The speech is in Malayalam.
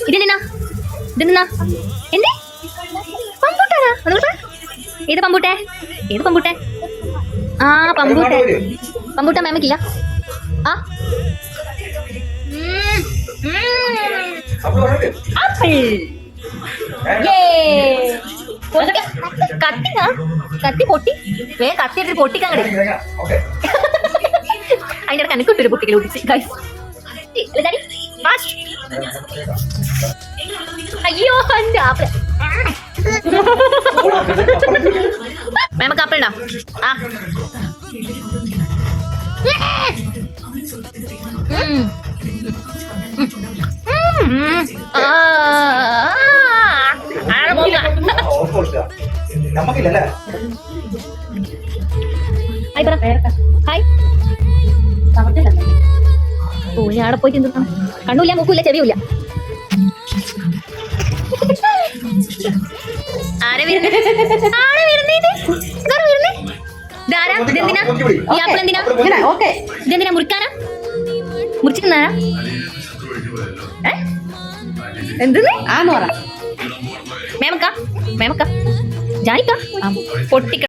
ഇതെന്നാ ഇതെന്നാ എന്തേ പമ്പൂട്ടാനാ അതുകൊണ്ടാ ഏത് പമ്പൂട്ടെ ഏത് പമ്പൂട്ടെ ആ പമ്പൂട്ടെ പമ്പൂട്ട മേമക്കില്ല ആ ആപ്പിൾ കത്തി പൊട്ടി വേഗം കത്തി എടുത്ത് പൊട്ടിക്കാൻ കഴിയും അതിന്റെ കണക്കിട്ടൊരു പൊട്ടിക്കൽ പൊട്ടിച്ച് അയ്യോ എന്റെ ആപ്പിൾ മേമക്ക് ആപ്പിൾ ഉണ്ടോ ആ ഹായ് ഓ ഞാൻ അവിടെ പോയിട്ട് എന്ത് കണ്ണൂല്ല മൂക്കൂല്ല ചെവിയൂല്ല ആരെ വരുന്നേ ഇതെന്തിനാ ഈ ആപ്പിൾ എന്തിനാ ഇതെന്തിനാ മുറിക്കാനാ മുറിച്ചിരുന്നാ എന്തെന്ന് മേമക്ക ജാനിക്ക പൊട്ടിക്ക